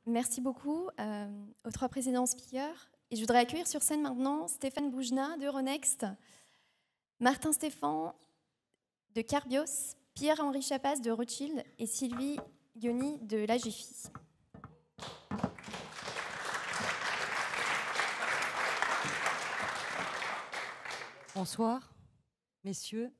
Merci beaucoup aux trois précédents speakers. Et je voudrais accueillir sur scène maintenant Stéphane Boujna d'Euronext, Martin Stéphan de Carbios, Pierre-Henri Chapas de Rothschild et Sylvie Guioni de l'AGFI. Bonsoir, messieurs.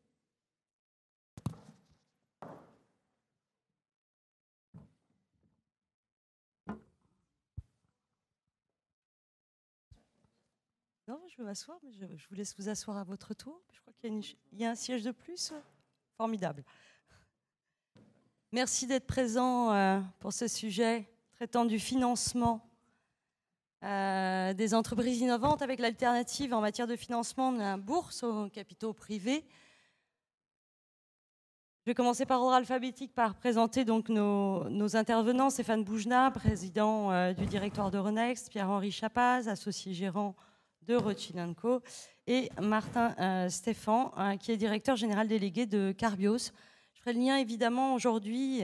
Non, je vais m'asseoir, mais je vous laisse vous asseoir à votre tour. Je crois qu'il y a un siège de plus. Formidable. Merci d'être présent pour ce sujet traitant du financement des entreprises innovantes avec l'alternative en matière de financement de la bourse aux capitaux privés. Je vais commencer par ordre alphabétique par présenter donc nos intervenants. Stéphane Boujna, président du directoire d'Euronext, Pierre-Henri Chapas, associé gérant de Rothschild & Co, et Martin Stéphan, qui est directeur général délégué de Carbios. Je ferai le lien évidemment aujourd'hui,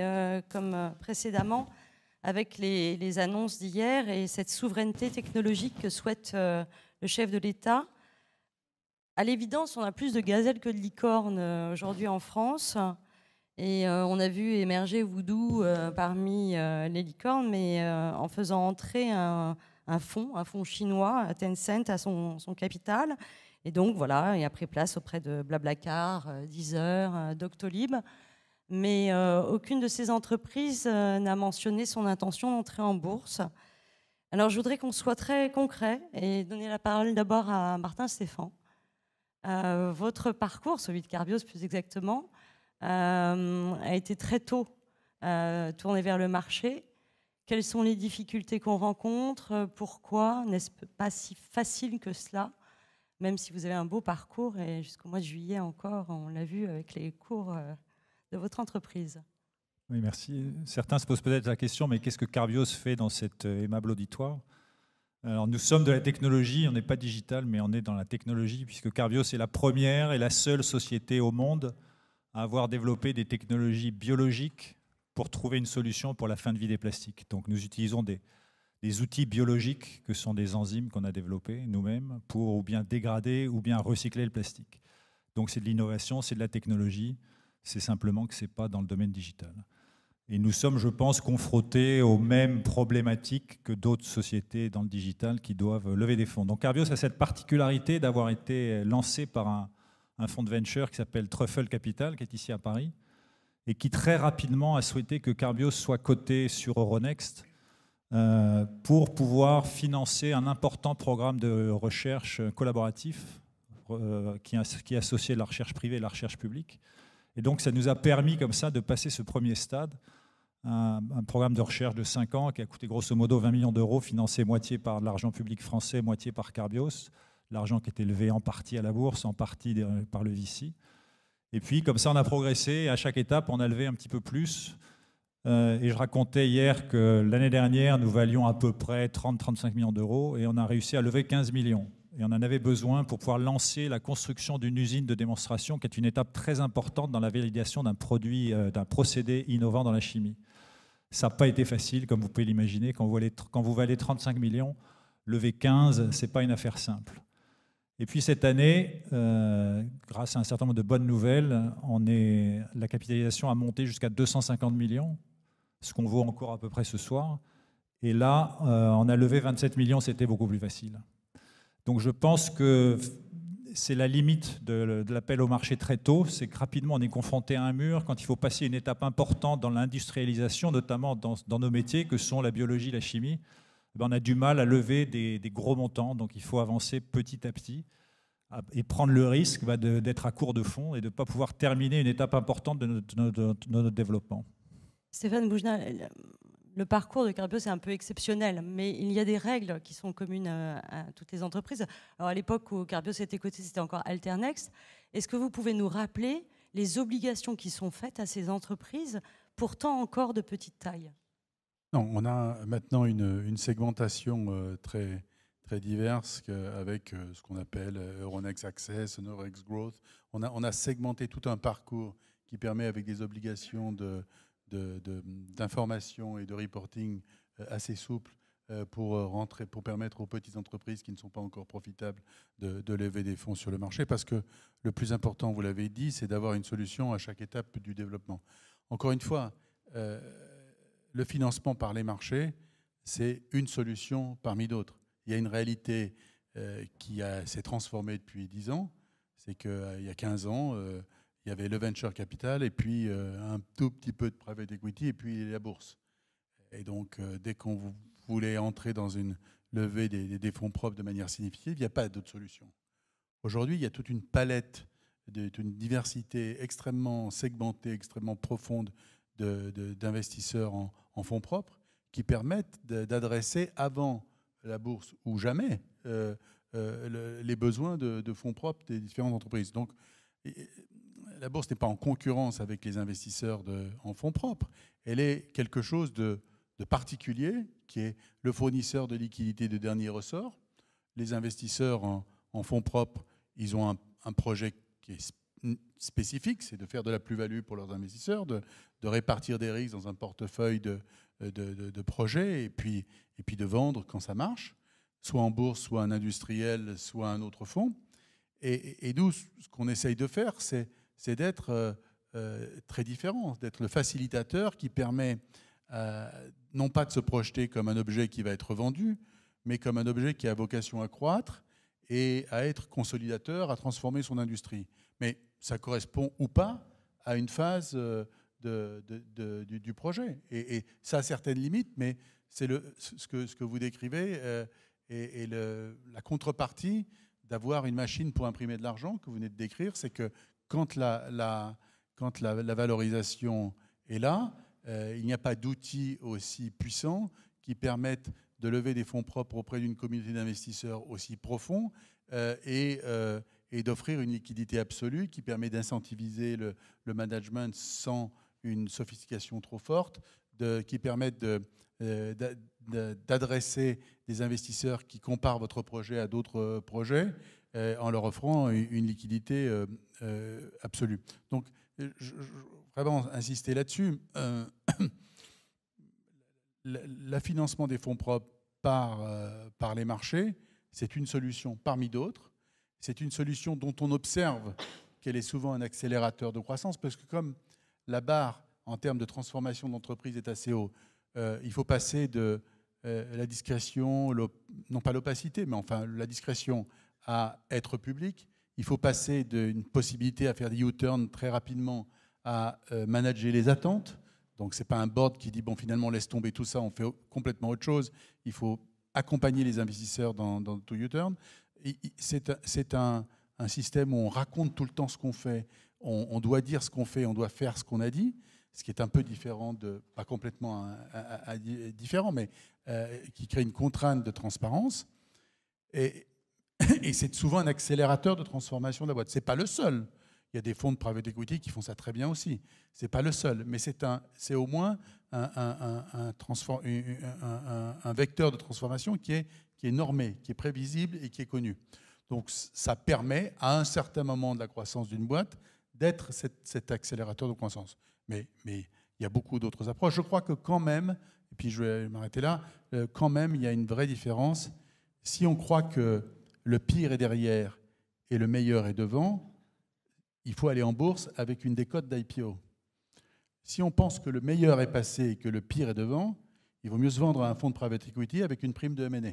comme précédemment, avec les annonces d'hier et cette souveraineté technologique que souhaite le chef de l'État. À l'évidence, on a plus de gazelles que de licornes aujourd'hui en France. Et on a vu émerger Voodoo parmi les licornes, mais en faisant entrer un fonds chinois, Tencent, à son capital. Et donc voilà, il a pris place auprès de Blablacar, Deezer, Doctolib. Mais aucune de ces entreprises n'a mentionné son intention d'entrer en bourse. Alors je voudrais qu'on soit très concret et donner la parole d'abord à Martin Stéphan. Votre parcours, celui de Carbios plus exactement, a été très tôt tourné vers le marché. Quelles sont les difficultés qu'on rencontre? Pourquoi n'est-ce pas si facile que cela? Même si vous avez un beau parcours, et jusqu'au mois de juillet encore, on l'a vu avec les cours de votre entreprise. Oui, merci. Certains se posent peut-être la question, mais qu'est-ce que Carbios fait dans cet aimable auditoire? Alors, nous sommes de la technologie, on n'est pas digital, mais on est dans la technologie, puisque Carbios est la première et la seule société au monde à avoir développé des technologies biologiques pour trouver une solution pour la fin de vie des plastiques. Donc nous utilisons des outils biologiques que sont des enzymes qu'on a développés nous-mêmes pour ou bien dégrader ou bien recycler le plastique. Donc c'est de l'innovation, c'est de la technologie, c'est simplement que ce n'est pas dans le domaine digital. Et nous sommes, je pense, confrontés aux mêmes problématiques que d'autres sociétés dans le digital qui doivent lever des fonds. Donc Carbios a cette particularité d'avoir été lancé par un fonds de venture qui s'appelle Truffle Capital, qui est ici à Paris, et qui très rapidement a souhaité que Carbios soit coté sur Euronext pour pouvoir financer un important programme de recherche collaboratif qui associait la recherche privée et la recherche publique. Et donc ça nous a permis comme ça de passer ce premier stade, un programme de recherche de 5 ans qui a coûté grosso modo 20 millions d'euros, financé moitié par de l'argent public français, moitié par Carbios, l'argent qui était levé en partie à la bourse, en partie par le VC. Et puis, comme ça, on a progressé. Et à chaque étape, on a levé un petit peu plus. Et je racontais hier que l'année dernière, nous valions à peu près 30-35 millions d'euros. Et on a réussi à lever 15 millions. Et on en avait besoin pour pouvoir lancer la construction d'une usine de démonstration, qui est une étape très importante dans la validation d'un produit, d'un procédé innovant dans la chimie. Ça n'a pas été facile, comme vous pouvez l'imaginer. Quand vous valez 35 millions, lever 15, ce n'est pas une affaire simple. Et puis cette année, grâce à un certain nombre de bonnes nouvelles, la capitalisation a monté jusqu'à 250 millions, ce qu'on vaut encore à peu près ce soir. Et là, on a levé 27 millions, c'était beaucoup plus facile. Donc je pense que c'est la limite de l'appel au marché très tôt, c'est que rapidement on est confronté à un mur quand il faut passer une étape importante dans l'industrialisation, notamment dans nos métiers que sont la biologie, la chimie. On a du mal à lever des gros montants, donc il faut avancer petit à petit et prendre le risque d'être à court de fonds et de ne pas pouvoir terminer une étape importante de notre développement. Stéphane Boujna, le parcours de Carbios est un peu exceptionnel, mais il y a des règles qui sont communes à toutes les entreprises. Alors à l'époque où Carbios était coté, c'était encore Alternext. Est-ce que vous pouvez nous rappeler les obligations qui sont faites à ces entreprises, pourtant encore de petite taille? Non, on a maintenant une segmentation très diverse avec ce qu'on appelle Euronext Access, Euronext Growth. On a segmenté tout un parcours qui permet, avec des obligations d'information et de reporting assez souple pour permettre aux petites entreprises qui ne sont pas encore profitables de lever des fonds sur le marché, parce que le plus important, vous l'avez dit, c'est d'avoir une solution à chaque étape du développement. Encore une fois, le financement par les marchés, c'est une solution parmi d'autres. Il y a une réalité qui s'est transformée depuis 10 ans, c'est qu'il y a 15 ans, il y avait le venture capital et puis un tout petit peu de private equity et puis la bourse. Et donc, dès qu'on voulait entrer dans une levée des fonds propres de manière significative, il n'y a pas d'autre solution. Aujourd'hui, il y a toute une palette, une diversité extrêmement segmentée, extrêmement profonde d'investisseurs en fonds propres qui permettent d'adresser avant la bourse ou jamais les besoins de fonds propres des différentes entreprises. Donc, la bourse n'est pas en concurrence avec les investisseurs en fonds propres. Elle est quelque chose de particulier, qui est le fournisseur de liquidités de dernier ressort. Les investisseurs en fonds propres, ils ont un projet qui est spécifique, c'est de faire de la plus-value pour leurs investisseurs, de répartir des risques dans un portefeuille de projets et puis de vendre quand ça marche, soit en bourse, soit un industriel, soit un autre fonds. Et nous, ce qu'on essaye de faire, c'est d'être très différent, d'être le facilitateur qui permet non pas de se projeter comme un objet qui va être vendu, mais comme un objet qui a vocation à croître et à être consolidateur, à transformer son industrie. Mais ça correspond ou pas à une phase du projet. Et ça a certaines limites, mais c'est ce que vous décrivez et la contrepartie d'avoir une machine pour imprimer de l'argent que vous venez de décrire, c'est que quand la valorisation est là, il n'y a pas d'outils aussi puissants qui permettent de lever des fonds propres auprès d'une communauté d'investisseurs aussi profond et d'offrir une liquidité absolue qui permet d'incentiviser le management sans une sophistication trop forte, qui permettent d'adresser des investisseurs qui comparent votre projet à d'autres projets en leur offrant une liquidité absolue. Donc, je vraiment insister là-dessus. Le financement des fonds propres par les marchés, c'est une solution parmi d'autres. C'est une solution dont on observe qu'elle est souvent un accélérateur de croissance, parce que comme la barre en termes de transformation d'entreprise est assez haut, il faut passer de la discrétion, non pas l'opacité, mais enfin la discrétion à être public. Il faut passer d'une possibilité à faire des U-turns très rapidement à manager les attentes. Donc, ce n'est pas un board qui dit, bon, finalement, laisse tomber tout ça, on fait complètement autre chose. Il faut accompagner les investisseurs dans tout U-turn. C'est un système où on raconte tout le temps ce qu'on fait. On doit dire ce qu'on fait, on doit faire ce qu'on a dit, ce qui est un peu différent, pas complètement différent, mais qui crée une contrainte de transparence. Et c'est souvent un accélérateur de transformation de la boîte. Ce n'est pas le seul. Il y a des fonds de private equity qui font ça très bien aussi. Ce n'est pas le seul, mais c'est au moins un vecteur de transformation qui est normé, qui est prévisible et qui est connu. Donc ça permet à un certain moment de la croissance d'une boîte d'être cet accélérateur de croissance. Mais il y a beaucoup d'autres approches. Je crois que quand même, et puis je vais m'arrêter là, quand même il y a une vraie différence. Si on croit que le pire est derrière et le meilleur est devant, il faut aller en bourse avec une décote d'IPO. Si on pense que le meilleur est passé et que le pire est devant, il vaut mieux se vendre à un fonds de private equity avec une prime de M&A.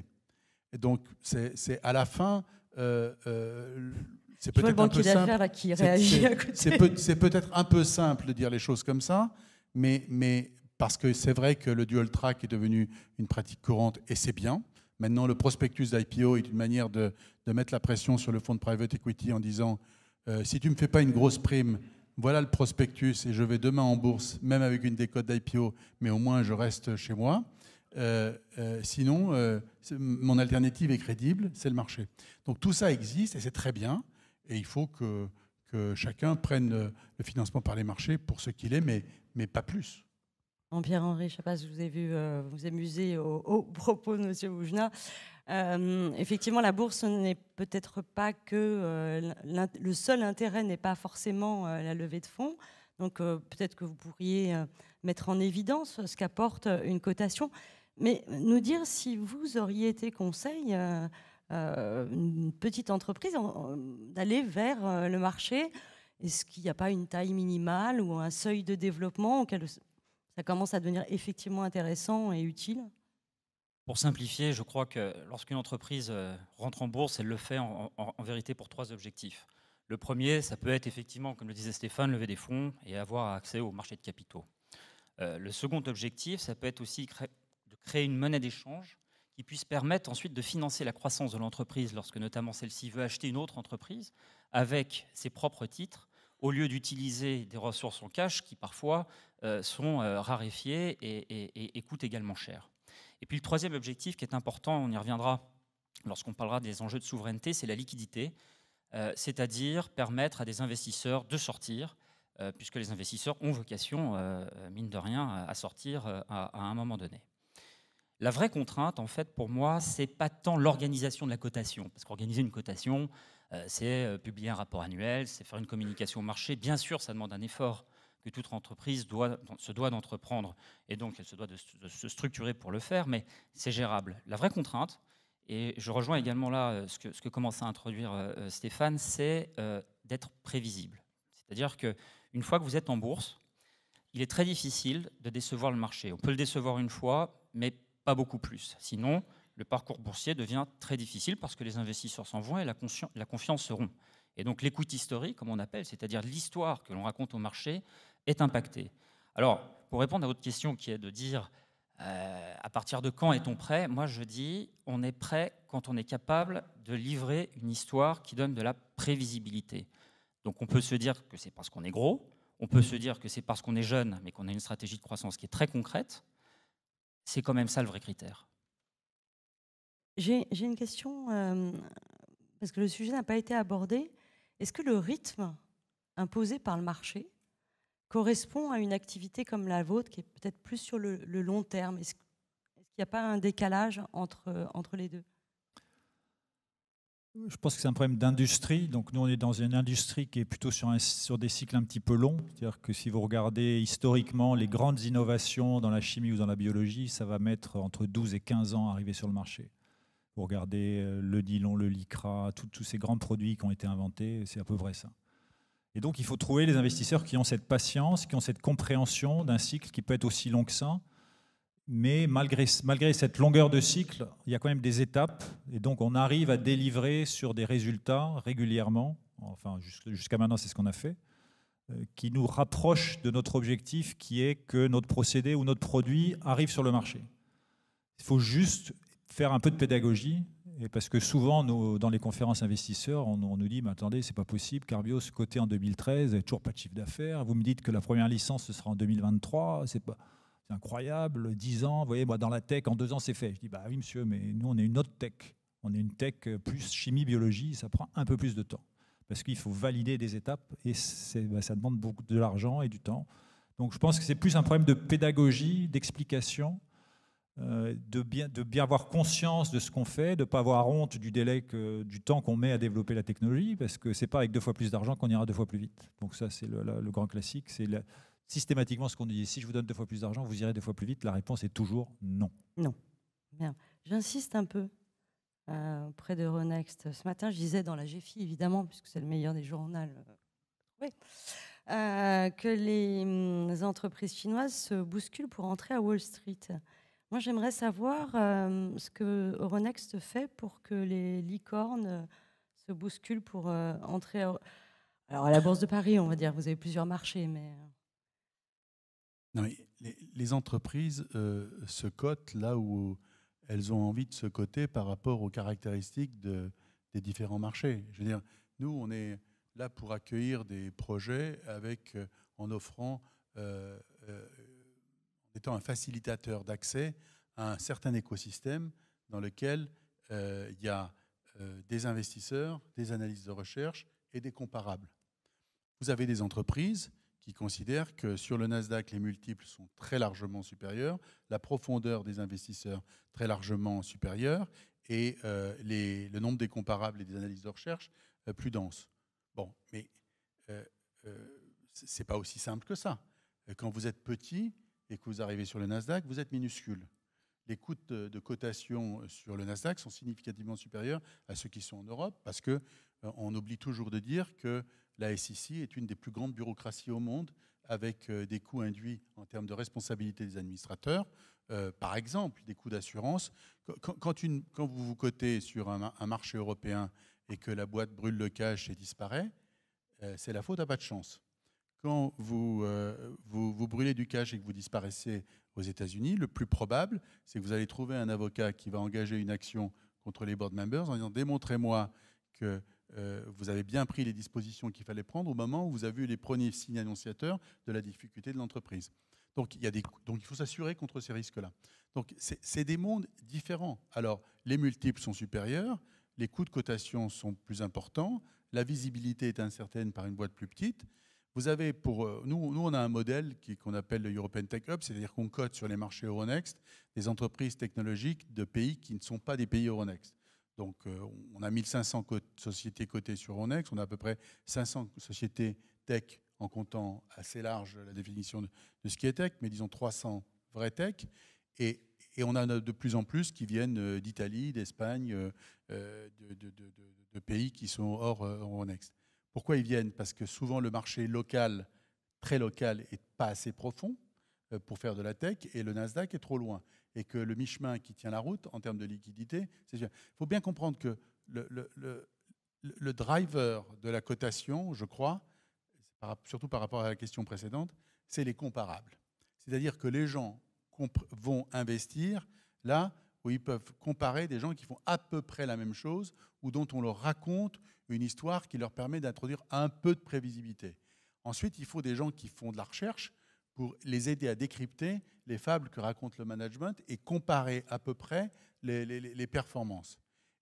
Et donc, c'est à la fin, c'est peut-être un peu simple. Là, qui réagit à côté. C'est peut-être un peu simple de dire les choses comme ça, mais parce que c'est vrai que le dual track est devenu une pratique courante et c'est bien. Maintenant, le prospectus d'IPO est une manière de mettre la pression sur le fonds de private equity en disant si tu ne me fais pas une grosse prime, voilà le prospectus et je vais demain en bourse, même avec une décote d'IPO, mais au moins je reste chez moi. Sinon, mon alternative est crédible, c'est le marché. Donc tout ça existe et c'est très bien. Et il faut que chacun prenne le financement par les marchés pour ce qu'il est, mais pas plus. Pierre-Henri, je ne sais pas si vous avez vu vous amuser aux propos de M. Boujna. Effectivement, la bourse n'est peut-être pas que le seul intérêt n'est pas forcément la levée de fonds. Donc peut-être que vous pourriez mettre en évidence ce qu'apporte une cotation. Mais nous dire si vous auriez été conseil, une petite entreprise, d'aller vers le marché. Est-ce qu'il n'y a pas une taille minimale ou un seuil de développement auquel ça commence à devenir effectivement intéressant et utile? Pour simplifier, je crois que lorsqu'une entreprise rentre en bourse, elle le fait en vérité pour 3 objectifs. Le premier, ça peut être effectivement, comme le disait Stéphane, lever des fonds et avoir accès au marché de capitaux. Le second objectif, ça peut être aussi de créer une monnaie d'échange qui puisse permettre ensuite de financer la croissance de l'entreprise lorsque notamment celle-ci veut acheter une autre entreprise avec ses propres titres, au lieu d'utiliser des ressources en cash qui parfois sont raréfiées et coûtent également cher. Et puis le troisième objectif qui est important, on y reviendra lorsqu'on parlera des enjeux de souveraineté, c'est la liquidité, c'est-à-dire permettre à des investisseurs de sortir, puisque les investisseurs ont vocation, mine de rien, à sortir à un moment donné. La vraie contrainte, en fait, pour moi, c'est pas tant l'organisation de la cotation, parce qu'organiser une cotation, c'est publier un rapport annuel, c'est faire une communication au marché. Bien sûr, ça demande un effort que toute entreprise se doit d'entreprendre, et donc elle se doit de se structurer pour le faire, mais c'est gérable. La vraie contrainte, et je rejoins également là ce que commence à introduire Stéphane, c'est d'être prévisible. C'est-à-dire qu'une fois que vous êtes en bourse, il est très difficile de décevoir le marché. On peut le décevoir une fois, mais pas beaucoup plus. Sinon, le parcours boursier devient très difficile parce que les investisseurs s'en vont et la confiance se rompt. Et donc l'equity story, comme on appelle, c'est-à-dire l'histoire que l'on raconte au marché, est impactée. Alors, pour répondre à votre question qui est de dire à partir de quand est-on prêt, moi je dis on est prêt quand on est capable de livrer une histoire qui donne de la prévisibilité. Donc on peut se dire que c'est parce qu'on est gros, on peut se dire que c'est parce qu'on est jeune, mais qu'on a une stratégie de croissance qui est très concrète. C'est quand même ça le vrai critère. J'ai une question, parce que le sujet n'a pas été abordé. Est-ce que le rythme imposé par le marché correspond à une activité comme la vôtre, qui est peut-être plus sur le long terme? Est-ce qu'il n'y a pas un décalage entre les deux? Je pense que c'est un problème d'industrie. Donc nous, on est dans une industrie qui est plutôt sur des cycles un petit peu longs. C'est-à-dire que si vous regardez historiquement les grandes innovations dans la chimie ou dans la biologie, ça va mettre entre 12 et 15 ans à arriver sur le marché. Vous regardez le nylon, le lycra, tous ces grands produits qui ont été inventés, c'est à peu près ça. Et donc il faut trouver les investisseurs qui ont cette patience, qui ont cette compréhension d'un cycle qui peut être aussi long que ça. Mais malgré cette longueur de cycle, il y a quand même des étapes. Et donc, on arrive à délivrer sur des résultats régulièrement. Enfin, jusqu'à maintenant, c'est ce qu'on a fait. Qui nous rapprochent de notre objectif, qui est que notre procédé ou notre produit arrive sur le marché. Il faut juste faire un peu de pédagogie. Et parce que souvent, dans les conférences investisseurs, on nous dit « Mais attendez, c'est pas possible. Carbios, coté en 2013, il n'y a toujours pas de chiffre d'affaires. Vous me dites que la première licence, ce sera en 2023. C'est incroyable, 10 ans, vous voyez, moi dans la tech, en 2 ans c'est fait. Je dis, bah oui monsieur, mais nous on est une autre tech. On est une tech plus chimie, biologie, ça prend un peu plus de temps. Parce qu'il faut valider des étapes et ça demande beaucoup de l'argent et du temps. Donc je pense que c'est plus un problème de pédagogie, d'explication, de bien avoir conscience de ce qu'on fait, de ne pas avoir honte du délai, du temps qu'on met à développer la technologie, parce que ce n'est pas avec 2 fois plus d'argent qu'on ira 2 fois plus vite. Donc ça c'est le grand classique, c'est systématiquement ce qu'on dit. Si je vous donne 2 fois plus d'argent, vous irez 2 fois plus vite. La réponse est toujours non. Non. Bien. J'insiste un peu auprès d'Euronext. Ce matin, je disais dans la GFI, évidemment, puisque c'est le meilleur des journaux, que les entreprises chinoises se bousculent pour entrer à Wall Street. Moi, j'aimerais savoir ce que Euronext fait pour que les licornes se bousculent pour entrer alors à la Bourse de Paris, on va dire. Vous avez plusieurs marchés, mais... Non, mais les entreprises se cotent là où elles ont envie de se coter par rapport aux caractéristiques des différents marchés. Je veux dire, nous, on est là pour accueillir des projets en offrant, en étant un facilitateur d'accès à un certain écosystème dans lequel il y a des investisseurs, des analystes de recherche et des comparables. Vous avez des entreprises qui considèrent que sur le Nasdaq, les multiples sont très largement supérieurs, la profondeur des investisseurs très largement supérieure et le nombre des comparables et des analyses de recherche plus dense. Bon, mais ce n'est pas aussi simple que ça. Quand vous êtes petit et que vous arrivez sur le Nasdaq, vous êtes minuscule. les coûts de cotation sur le Nasdaq sont significativement supérieurs à ceux qui sont en Europe, parce qu'on oublie toujours de dire que la SEC est une des plus grandes bureaucraties au monde, avec des coûts induits en termes de responsabilité des administrateurs. Par exemple, des coûts d'assurance. Quand vous vous cotez sur un marché européen et que la boîte brûle le cash et disparaît, c'est la faute à pas de chance. Quand vous brûlez du cash et que vous disparaissez aux États-Unis, le plus probable, c'est que vous allez trouver un avocat qui va engager une action contre les board members en disant « Démontrez-moi que vous avez bien pris les dispositions qu'il fallait prendre au moment où vous avez eu les premiers signes annonciateurs de la difficulté de l'entreprise. » Donc, il faut s'assurer contre ces risques-là. Donc, c'est des mondes différents. Alors, les multiples sont supérieurs, les coûts de cotation sont plus importants, la visibilité est incertaine par une boîte plus petite. Vous avez nous, on a un modèle qu'on appelle le European Tech Hub, c'est-à-dire qu'on cote sur les marchés Euronext des entreprises technologiques de pays qui ne sont pas des pays Euronext. Donc, on a 1500 sociétés cotées sur Euronext, on a à peu près 500 sociétés tech en comptant assez large la définition de ce qui est tech, mais disons 300 vraies tech. Et on a de plus en plus qui viennent d'Italie, d'Espagne, de pays qui sont hors Euronext. Pourquoi ils viennent? Parce que souvent le marché local, très local, n'est pas assez profond pour faire de la tech et le Nasdaq est trop loin. Et que le mi-chemin qui tient la route en termes de liquidité, c'est sûr. Il faut bien comprendre que le driver de la cotation, je crois, surtout par rapport à la question précédente, c'est les comparables. C'est-à-dire que les gens vont investir là où ils peuvent comparer des gens qui font à peu près la même chose ou dont on leur raconte une histoire qui leur permet d'introduire un peu de prévisibilité. Ensuite, il faut des gens qui font de la recherche pour les aider à décrypter les fables que raconte le management et comparer à peu près les performances.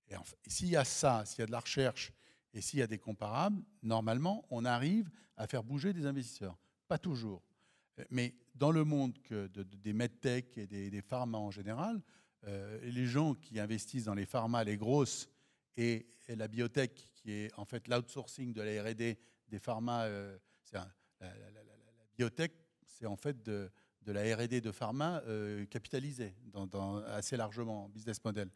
Et enfin, s'il y a ça, s'il y a de la recherche et s'il y a des comparables, normalement, on arrive à faire bouger des investisseurs. Pas toujours. Mais dans le monde des medtech et des pharma en général, les gens qui investissent dans les pharma, les grosses, et la biotech, qui est en fait l'outsourcing de la R&D des pharma, la biotech, c'est en fait de la R&D de pharma capitalisée assez largement en business model.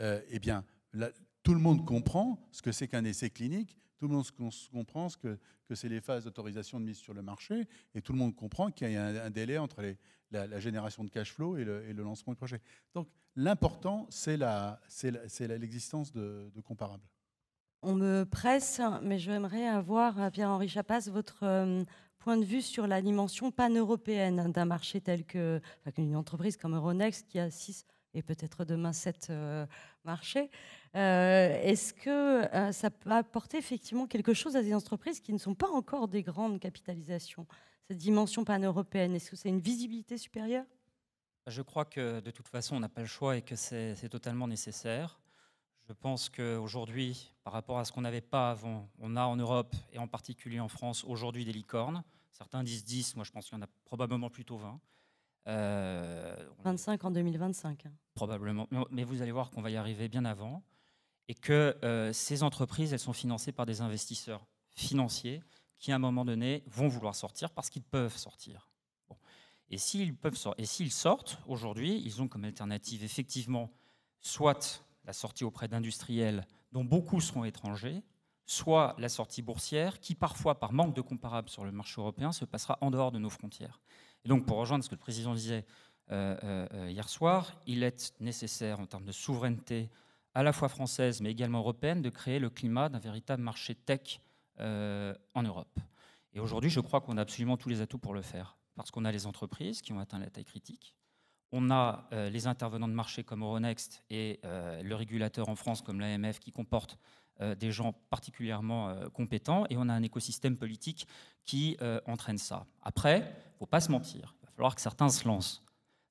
Eh bien, là, tout le monde comprend ce que c'est qu'un essai clinique, tout le monde comprend ce que c'est les phases d'autorisation de mise sur le marché, et tout le monde comprend qu'il y a un délai entre la génération de cash flow et le lancement du projet. Donc, l'important, c'est l'existence de comparables. On me presse, mais j'aimerais avoir, Pierre-Henri Chapas, votre point de vue sur la dimension pan-européenne d'un marché tel qu'une entreprise comme Euronext qui a 6 et peut-être demain 7 marchés. Est-ce que ça peut apporter effectivement quelque chose à des entreprises qui ne sont pas encore des grandes capitalisations, cette dimension pan-européenne? Est-ce que c'est une visibilité supérieure? Je crois que de toute façon, on n'a pas le choix et que c'est totalement nécessaire. Je pense qu'aujourd'hui, par rapport à ce qu'on n'avait pas avant, on a en Europe et en particulier en France aujourd'hui des licornes. Certains disent 10, moi je pense qu'il y en a probablement plutôt 20. 25 en 2025. Probablement, mais vous allez voir qu'on va y arriver bien avant. Et que ces entreprises, elles sont financées par des investisseurs financiers qui, à un moment donné, vont vouloir sortir parce qu'ils peuvent sortir. Bon. Et s'ils sortent, aujourd'hui, ils ont comme alternative, effectivement, soit la sortie auprès d'industriels dont beaucoup seront étrangers, soit la sortie boursière qui, parfois, par manque de comparables sur le marché européen, se passera en dehors de nos frontières. Et donc, pour rejoindre ce que le président disait hier soir, il est nécessaire, en termes de souveraineté, à la fois française, mais également européenne, de créer le climat d'un véritable marché tech en Europe. Et aujourd'hui, je crois qu'on a absolument tous les atouts pour le faire, parce qu'on a les entreprises qui ont atteint la taille critique, on a les intervenants de marché comme Euronext et le régulateur en France comme l'AMF qui comporte des gens particulièrement compétents, et on a un écosystème politique qui entraîne ça. Après, il ne faut pas se mentir, il va falloir que certains se lancent.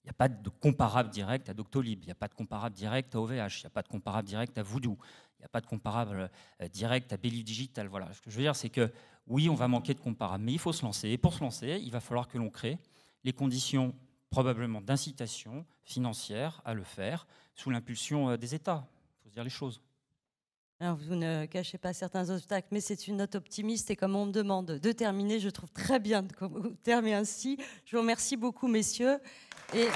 Il n'y a pas de comparable direct à Doctolib, il n'y a pas de comparable direct à OVH, il n'y a pas de comparable direct à Voodoo, il n'y a pas de comparable direct à Believe Digital. Voilà. Ce que je veux dire, c'est que oui, on va manquer de comparables, mais il faut se lancer. Et pour se lancer, il va falloir que l'on crée les conditions probablement d'incitation financière à le faire, sous l'impulsion des États. Il faut se dire les choses. Alors, vous ne cachez pas certains obstacles, mais c'est une note optimiste. Et comme on me demande de terminer, je trouve très bien de terminer ainsi. Je vous remercie beaucoup, messieurs. Et